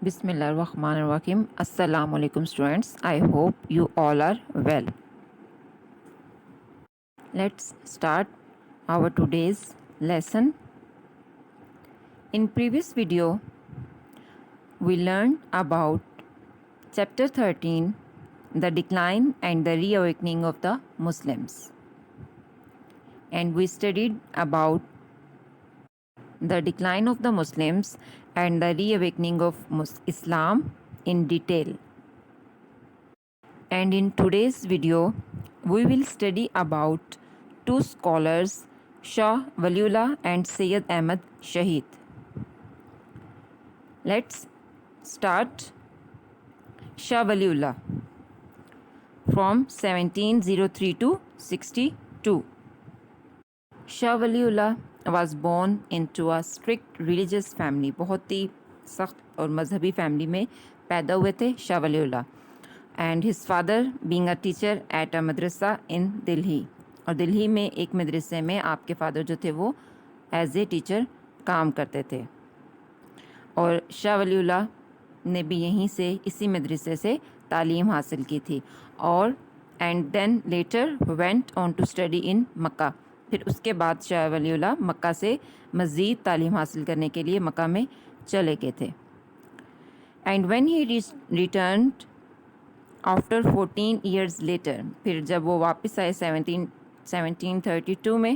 Bismillahirrahmanirrahim. Assalamu alaikum students. I hope you all are well. Let's start our today's lesson. In previous video, we learned about chapter 13, the decline and the reawakening of the Muslims. And we studied about the decline of the Muslims and the reawakening of Islam in detail. And in today's video, we will study about two scholars, Shah Waliullah and Sayyid Ahmad Shahid. Let's start. Shah Waliullah from 1703 to 62. Shah Waliullah was born into a strict religious family. بہت ہی سخت اور مذہبی family میں پیدا ہوئے تھے Shah Wali Ullah. And his father being a teacher at a madrasa in Delhi. اور دلہی میں ایک مدرسے میں آپ کے فادر جو تھے وہ ایز اے ٹیچر کام کرتے تھے. اور شاہ ولی اللہ نے بھی یہیں سے اسی مدرسے سے تعلیم حاصل کی تھی. اور and then later went on to study in Mecca. پھر اس کے بعد شاہ ولی اللہ مکہ سے مزید تعلیم حاصل کرنے کے لیے مکہ میں چلے گئے تھے. And when he returned after 14 years later, پھر جب وہ واپس آئے 1732 میں,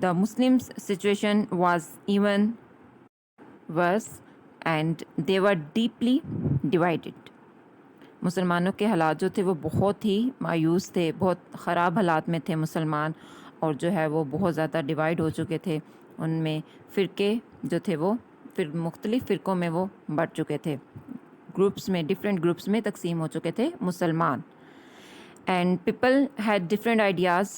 the Muslim situation was even worse and they were deeply divided. مسلمانوں کے حالات جو تھے وہ بہت ہی مایوس تھے, بہت خراب حالات میں تھے مسلمان, اور جو ہے وہ بہت زیادہ ڈیوائڈ ہو چکے تھے. ان میں فرقے جو تھے وہ پھر مختلف فرقوں میں وہ بٹ چکے تھے, گروپس میں, ڈفرینٹ گروپس میں تقسیم ہو چکے تھے مسلمان. And people had different ideas.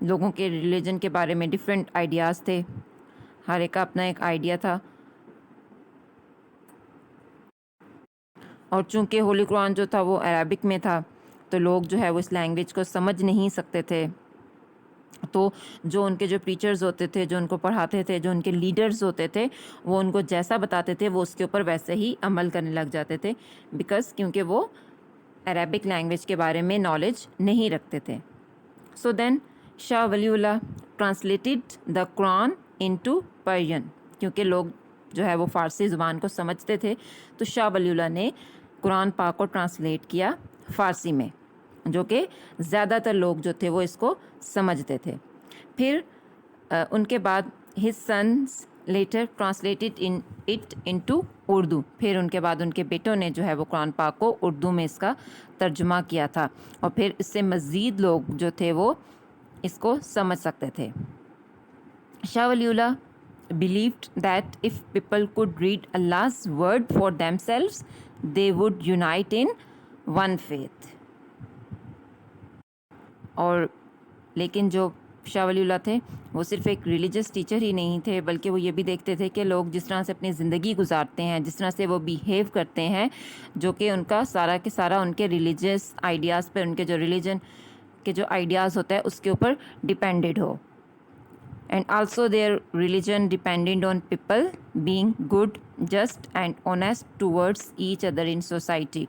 لوگوں کے ریلیجن کے بارے میں ڈفرینٹ آئیڈیاز تھے, ہر ایک کا اپنا ایک آئیڈیا تھا. اور چونکہ ہولی قرآن جو تھا وہ عربک میں تھا, تو لوگ جو ہے وہ اس لینگویج کو سمجھ نہیں سکتے تھے. تو جو ان کے جو ٹیچرز ہوتے تھے, جو ان کو پڑھاتے تھے, جو ان کے لیڈرز ہوتے تھے, وہ ان کو جیسا بتاتے تھے وہ اس کے اوپر ویسے ہی عمل کرنے لگ جاتے تھے, کیونکہ وہ عربک لینگویج کے بارے میں نالج نہیں رکھتے تھے. سو دین شاہ ولی اللہ ٹرانسلیٹڈ دا قرآن انٹو پرشین. کیونکہ لوگ جو ہے وہ فارسی زبان کو سمجھتے تھے, تو شاہ ولی اللہ نے قرآن پاک کو ٹرانسلیٹ کیا فارسی میں, جو کہ زیادہ تر لوگ جو تھے وہ اس کو سمجھتے تھے. پھر ان کے بعد his sons later translated it into Urdu. پھر ان کے بعد ان کے بیٹوں نے جو ہے وہ قرآن پاک کو اردو میں اس کا ترجمہ کیا تھا, اور پھر اس سے مزید لوگ جو تھے وہ اس کو سمجھ سکتے تھے. شاہ ولی اللہ believed that if people could read Allah's word for themselves, they would unite in one faith. اور لیکن جو شاہ ولی اللہ تھے وہ صرف ایک ریلیجس ٹیچر ہی نہیں تھے, بلکہ وہ یہ بھی دیکھتے تھے کہ لوگ جس طرح سے اپنی زندگی گزارتے ہیں, جس طرح سے وہ بیہیو کرتے ہیں, جو کہ ان کا سارا کے سارا ان کے ریلیجس آئیڈیاز پہ, ان کے جو ریلیجن کے جو آئیڈیاز ہوتا ہے اس کے اوپر depended who. And also their religion depended on people being good, just and honest towards each other in society.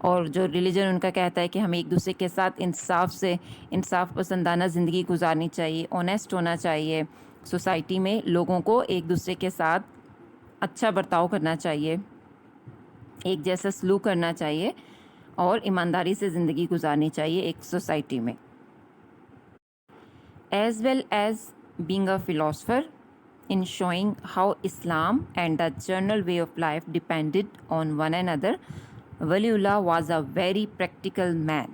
اور جو ریلیجن ان کا کہتا ہے کہ ہمیں ایک دوسرے کے ساتھ انصاف پسندانہ زندگی گزارنی چاہیے, آنیسٹ ہونا چاہیے, سوسائٹی میں لوگوں کو ایک دوسرے کے ساتھ اچھا برتاؤ کرنا چاہیے, ایک جیسا سلوک کرنا چاہیے, اور ایمانداری سے زندگی گزارنی چاہیے ایک سوسائٹی میں. As well as being a philosopher in showing how Islam and the general way of life depended on one another, Waliullah was a very practical man.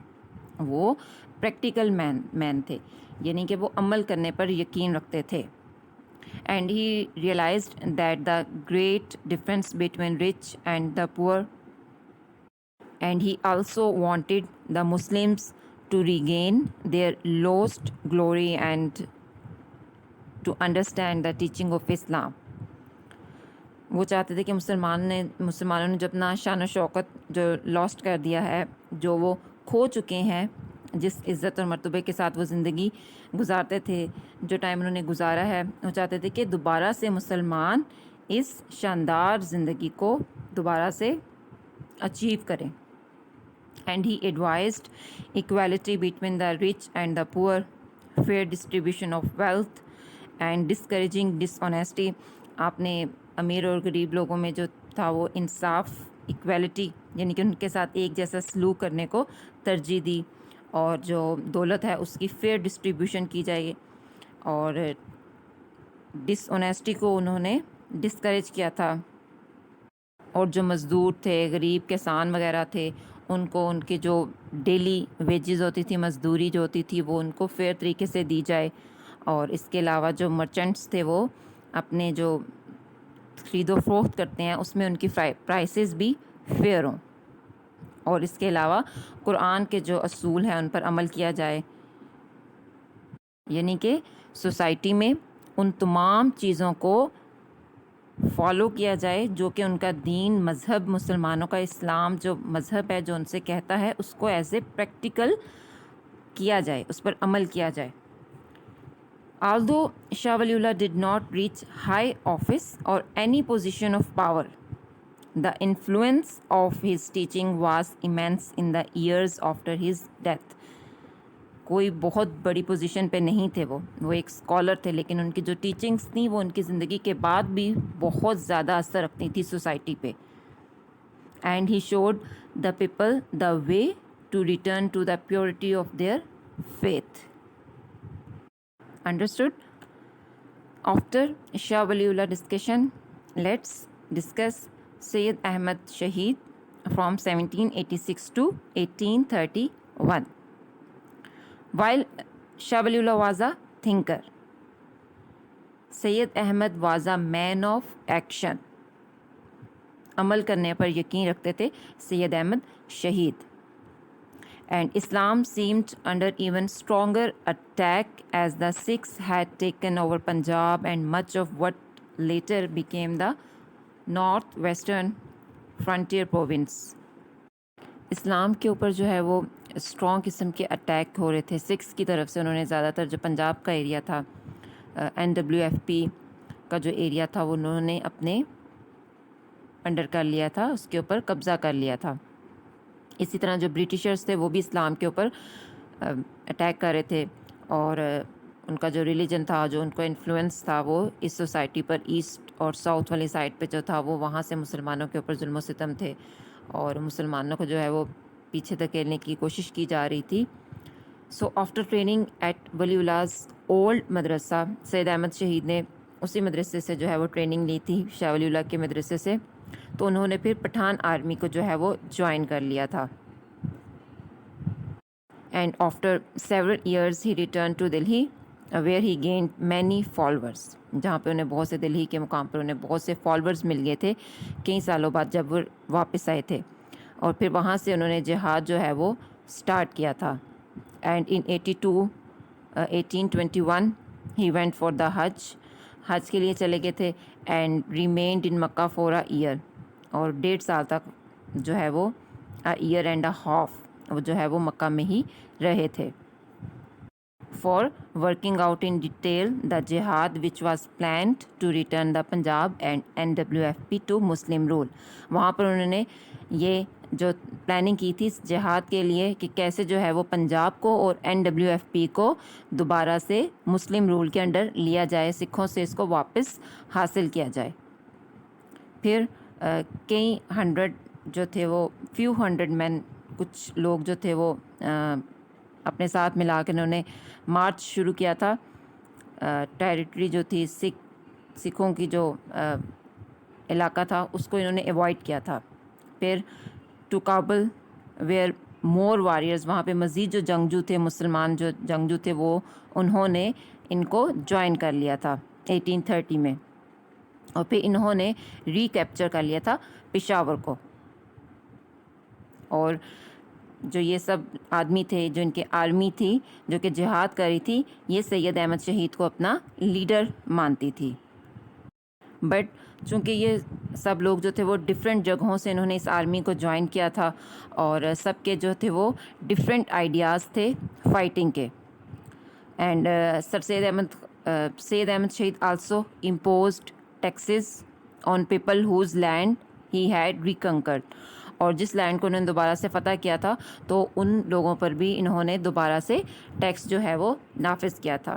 وہ practical man تھے, یعنی کہ وہ عمل کرنے پر یقین رکھتے تھے. And he realized that the great difference between rich and the poor, and he also wanted the Muslims to regain their lost glory and to understand the teaching of Islam. وہ چاہتے تھے کہ مسلمانوں نے جو اپنا شان و شوکت جو لاسٹ کر دیا ہے, جو وہ کھو چکے ہیں, جس عزت اور مرتبے کے ساتھ وہ زندگی گزارتے تھے, جو ٹائم انہوں نے گزارا ہے, وہ چاہتے تھے کہ دوبارہ سے مسلمان اس شاندار زندگی کو دوبارہ سے اچیو کریں. And he advised equality between the rich and the poor, fair distribution of wealth and discouraging dishonesty. آپ نے امیر اور غریب لوگوں میں جو تھا وہ انصاف، ایکویلٹی یعنی کہ ان کے ساتھ ایک جیسا سلوک کرنے کو ترجیح دی، اور جو دولت ہے اس کی فیئر ڈسٹریبیوشن کی جائے، اور ڈس آنیسٹی کو انہوں نے ڈسکریج کیا تھا. اور جو مزدور تھے، غریب کسان وغیرہ تھے، ان کو ان کے جو ڈیلی ویجز ہوتی تھی، مزدوری جو ہوتی تھی، وہ ان کو فیئر طریقے سے دی جائے. اور اس کے علاوہ جو مرچنٹس تھے وہ اپنے جو خرید و فروخت کرتے ہیں اس میں ان کی پرائسز بھی فیئر ہوں. اور اس کے علاوہ قرآن کے جو اصول ہیں ان پر عمل کیا جائے، یعنی کہ سوسائٹی میں ان تمام چیزوں کو فالو کیا جائے جو کہ ان کا دین، مذہب، مسلمانوں کا اسلام جو مذہب ہے جو ان سے کہتا ہے، اس کو ایز اے پریکٹیکل کیا جائے، اس پر عمل کیا جائے. Although Shah Waliullah did not reach high office or any position of power, the influence of his teaching was immense in the years after his death. کوئی بہت بڑی پوزیشن پہ نہیں تھے، وہ ایک اسکالر تھے، لیکن ان کی جو ٹیچنگس تھیں وہ ان کی زندگی کے بعد بھی بہت زیادہ اثر رکھتی تھی سوسائٹی پہ. And he showed the people the way to return to the purity of their faith. Understood? After Shah Waliullah discussion, let's discuss Sayyid Ahmad Shaheed from 1786 to 1831. While Shah Waliullah was a thinker, Sayyid Ahmad was a man of action. عمل کرنے پر یقین رکھتے تھے سید احمد شہید. And Islam seemed under even stronger attack as the Sikhs had taken over Punjab and much of what later became the northwestern frontier province. اسلام کے اوپر جو ہے وہ اسٹرانگ قسم کے اٹیک ہو رہے تھے سکھس کی طرف سے. انہوں نے زیادہ تر جو پنجاب کا ایریا تھا، NWFP کا جو ایریا تھا، وہ انہوں نے اپنے انڈر کر لیا تھا، اس کے اوپر قبضہ کر لیا تھا. اسی طرح جو برٹشرز تھے وہ بھی اسلام کے اوپر اٹیک کر رہے تھے، اور ان کا جو ریلیجن تھا، جو ان کو انفلوئنس تھا، وہ اس سوسائٹی پر ایسٹ اور ساؤتھ والی سائڈ پہ جو تھا وہ وہاں سے مسلمانوں کے اوپر ظلم و ستم تھے، اور مسلمانوں کو جو ہے وہ پیچھے دھکیلنے کی کوشش کی جا رہی تھی. سو آفٹر ٹریننگ ایٹ ولی الاز اولڈ مدرسہ، سید احمد شہید نے اسی مدرسے سے جو ہے وہ ٹریننگ لی تھی، شاہ ولی اللہ کے مدرسے سے. تو انہوں نے پھر پٹھان آرمی کو جو ہے وہ جوائن کر لیا تھا. And after several years he return to Delhi where he gained many followers, جہاں پہ انہیں بہت سے دلہی کے مقام پر انہیں بہت سے فالوورز مل گئے تھے کئی سالوں بعد جب وہ واپس آئے تھے. اور پھر وہاں سے انہوں نے جہاد جو ہے وہ اسٹارٹ کیا تھا. And in 1821 he went for the hajj کے لیے چلے گئے تھے. And remained in Mecca for a year, اور 1.5 سال تک جو ہے وہ ایئر اینڈ اے ہاف وہ جو ہے وہ مکہ میں ہی رہے تھے. For working out in detail the جہاد which was planned to return the Punjab and NWFP to Muslim rule. وہاں پر انہوں نے یہ جو پلاننگ کی تھی اس جہاد کے لیے کہ کیسے جو ہے وہ پنجاب کو اور NWFP کو دوبارہ سے مسلم رول کے انڈر لیا جائے، سکھوں سے اس کو واپس حاصل کیا جائے. پھر کئی ہنڈریڈ جو تھے وہ فیو ہنڈریڈ مین، کچھ لوگ جو تھے وہ اپنے ساتھ ملا کے انہوں نے مارچ شروع کیا تھا. ٹیریٹری جو تھی سکھوں کی جو علاقہ تھا اس کو انہوں نے ایوائڈ کیا تھا. پھر to Kabul where more warriors, وہاں پہ مزید جو جنگجو تھے، مسلمان جو جنگجو تھے، وہ انہوں نے ان کو جوائن کر لیا تھا 1830 میں. اور پھر انہوں نے ریکیپچر کر لیا تھا پشاور کو. اور جو یہ سب آدمی تھے، جو ان کی آرمی تھی جو کہ جہاد کر رہی تھی، یہ سید احمد شہید کو اپنا لیڈر مانتی تھی. بٹ چونکہ یہ سب لوگ جو تھے وہ ڈفرینٹ جگہوں سے انہوں نے اس آرمی کو جوائن کیا تھا، اور سب کے جو تھے وہ ڈفرینٹ آئیڈیاز تھے فائٹنگ کے. And Syed Ahmad Shaheed also imposed taxes on people whose land he had reconquered. اور جس لینڈ کو انہوں نے دوبارہ سے فتح کیا تھا تو ان لوگوں پر بھی انہوں نے دوبارہ سے ٹیکس جو ہے وہ نافذ کیا تھا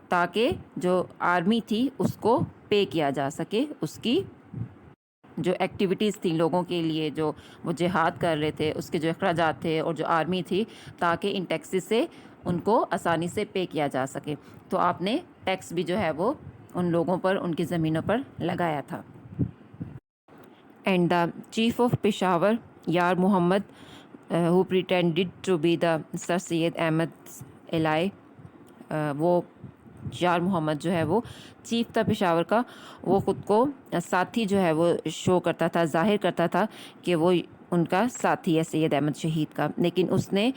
تاکہ جو آرمی تھی اس کو پے کیا جا سکے اس کی جو ایکٹیویٹیز تھیں لوگوں کے لیے جو وہ جہاد کر رہے تھے اس کے جو اخراجات تھے اور جو آرمی تھی تاکہ ان ٹیکسز سے ان کو آسانی سے پے کیا جا سکے. تو آپ نے ٹیکس بھی جو ہے وہ ان لوگوں پر ان کی زمینوں پر لگایا تھا. And the chief of Peshawar یار محمد who pretended to be the سر سید احمد الہی وہ یار محمد جو ہے وہ چیف تھا پشاور کا. وہ خود کو ساتھی جو ہے وہ شو کرتا تھا ظاہر کرتا تھا کہ وہ ان کا ساتھی ہے سید احمد شہید کا لیکن اس نے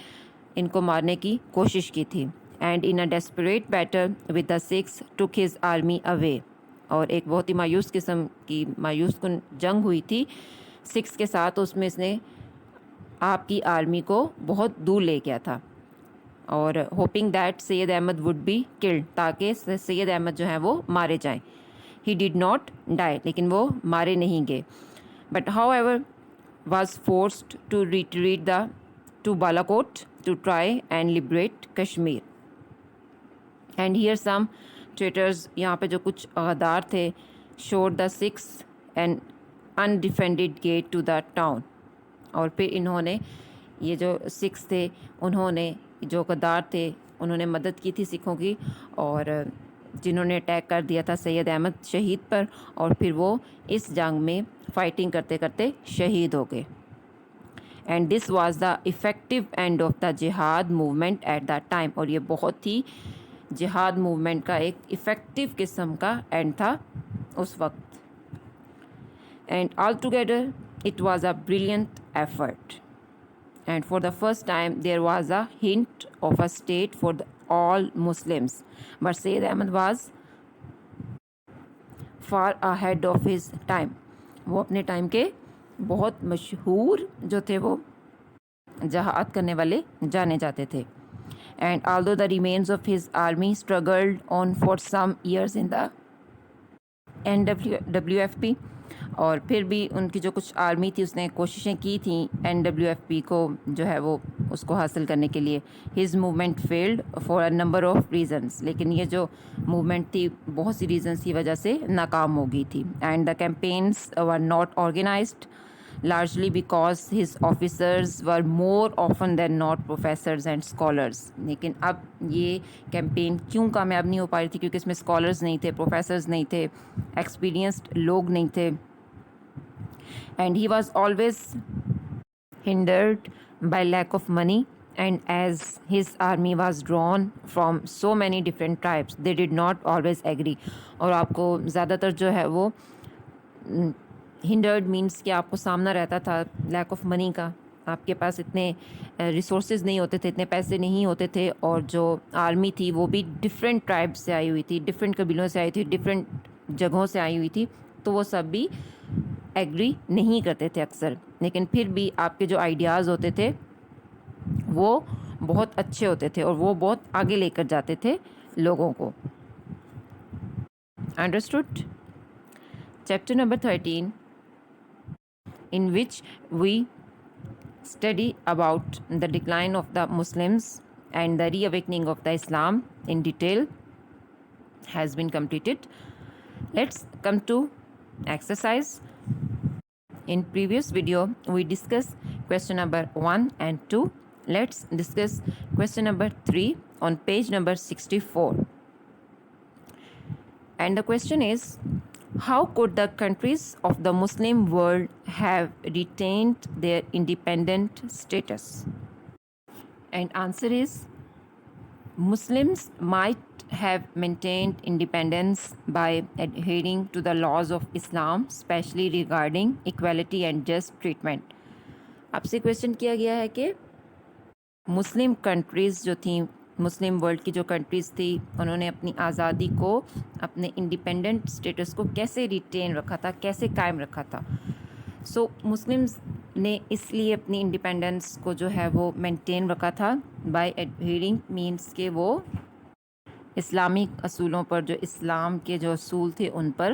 ان کو مارنے کی کوشش کی تھی. And in a desperate battle with the Sikhs took his army away. اور ایک بہت ہی مایوس قسم کی مایوس کن جنگ ہوئی تھی سکس کے ساتھ. اس میں اس نے آپ کی آرمی کو بہت دور لے گیا تھا اور hoping that Syed Ahmad would be killed تاکہ سید احمد جو ہیں وہ مارے جائیں. ہی ڈڈ ناٹ ڈائی لیکن وہ مارے نہیں گئے. But however was forced to retreat to Balakot to try and liberate Kashmir. And here some traitors یہاں پہ جو کچھ غدار تھے showed the Sikhs and undefended gate to the town. اور پھر انہوں نے یہ جو سکس تھے انہوں نے جو غدار تھے انہوں نے مدد کی تھی سکھوں کی اور جنہوں نے اٹیک کر دیا تھا سید احمد شہید پر اور پھر وہ اس جنگ میں فائٹنگ کرتے کرتے شہید ہو گئے. And this was the effective and of the جہاد موومنٹ ایٹ دا ٹائم. اور یہ بہت ہی جہاد موومنٹ کا ایک افیکٹو قسم کا اینڈ تھا اس وقت. And all together it was a brilliant effort and for the first time there was a hint of a state for all Muslims. But Sayyid Ahmad was far ahead of his time. وہ اپنے time کے بہت مشہور جو تھے وہ جہاد کرنے والے جانے جاتے تھے. And although the remains of his army struggled on for some years in the NWFP اور پھر بھی ان کی جو کچھ آرمی تھی اس نے کوششیں کی تھیں NWFP کو جو ہے وہ اس کو حاصل کرنے کے لیے. His movement field for a number of reasons. لیکن یہ جو موومنٹ تھی بہت سی ریزنس کی وجہ سے ناکام ہو گئی تھی. And the campaigns were not organised largely because his officers were more often than not professors and scholars. لیکن اب یہ کیمپین کیوں کامیاب نہیں ہو پا رہی تھی کیونکہ اس میں اسکالرز نہیں تھے پروفیسرز نہیں تھے ایکسپیرینسڈ لوگ نہیں تھے. And he was always hindered by lack of money and as his army was drawn from so many different tribes they did not always agree. اور آپ کو زیادہ تر جو ہے وہ ہنڈرڈ مینس کہ آپ کو سامنا رہتا تھا لیک آف منی کا. آپ کے پاس اتنے ریسورسز نہیں ہوتے تھے اتنے پیسے نہیں ہوتے تھے اور جو آرمی تھی وہ بھی ڈفرینٹ ٹرائب سے آئی ہوئی تھی ڈفرینٹ قبیلوں سے آئی تھی ڈفرینٹ جگہوں سے آئی ہوئی تھی تو وہ سب بھی ایگری نہیں کرتے تھے اکثر. لیکن پھر بھی آپ کے جو آئیڈیاز ہوتے تھے وہ بہت اچھے ہوتے تھے اور وہ بہت آگے لے کر جاتے تھے لوگوں کو. Understood. Chapter number 13 in which we study about the decline of the Muslims and the reawakening of the Islam in detail has been completed. Let's come to exercise. In previous video we discussed question number 1 and 2. Let's discuss question number 3 on page number 64. And the question is, how could the countries of the Muslim world have retained their independent status? And answer is, Muslims might have maintained independence by adhering to the laws of Islam, especially regarding equality and just treatment. آپ سے question کیا گیا ہے کہ مسلم countries جو تھیں Muslim world کی جو کنٹریز تھی انہوں نے اپنی آزادی کو اپنے انڈیپینڈنٹ اسٹیٹس کو کیسے ریٹین رکھا تھا کیسے قائم رکھا تھا. سو مسلمز نے اس لیے اپنی انڈیپینڈنس کو جو ہے وہ مینٹین رکھا تھا بائی ایڈہیرنگ مینس کہ وہ اسلامک اصولوں پر جو اسلام کے جو اصول تھے ان پر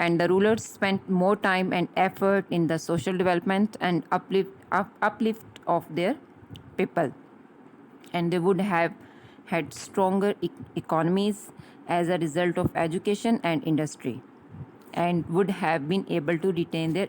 And the rulers spent more time and effort in the social development and uplift of their people. And they would have had stronger economies as a result of education and industry, and would have been able to retain their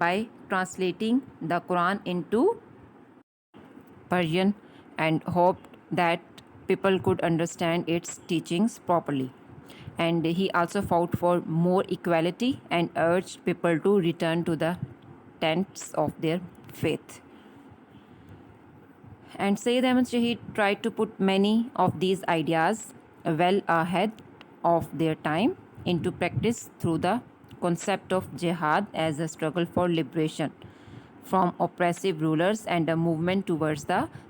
by translating the Quran into Persian and hoped that people could understand its teachings properly. And he also fought for more equality and urged people to return to the tenets of their faith. And Sayyid Ahmad Shahid tried to put many of these ideas well ahead of their time into practice through the concept of jihad as a struggle for liberation from oppressive rulers and a movement towards the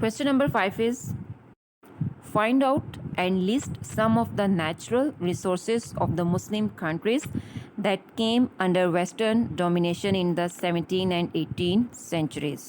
Question number 5 is, find out and list some of the natural resources of the Muslim countries that came under Western domination in the 17th and 18th centuries.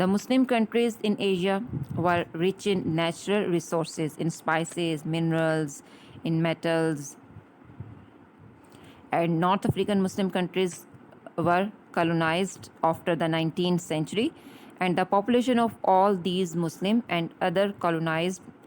The Muslim countries in Asia were rich in natural resources, in spices, minerals, in metals. And North African Muslim countries were colonized after the 19th century, and the population of all these Muslim and other colonized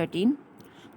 13.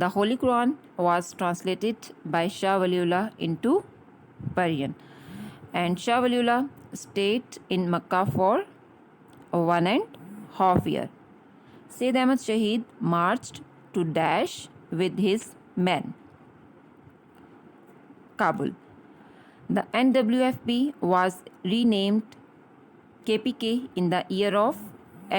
The Holy Quran was translated by Shah Waliullah into Persian, and Shah Waliullah stayed in Makkah for 1.5 years. Sayyid Ahmad Shahid marched to Dash with his men. Kabul. The NWFP was renamed KPK in the year of,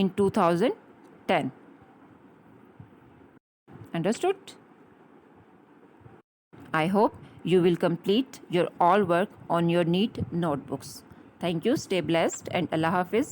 In 2010. Understood? I hope you will complete your all work on your neat notebooks. Thank you. Stay blessed and Allah Hafiz.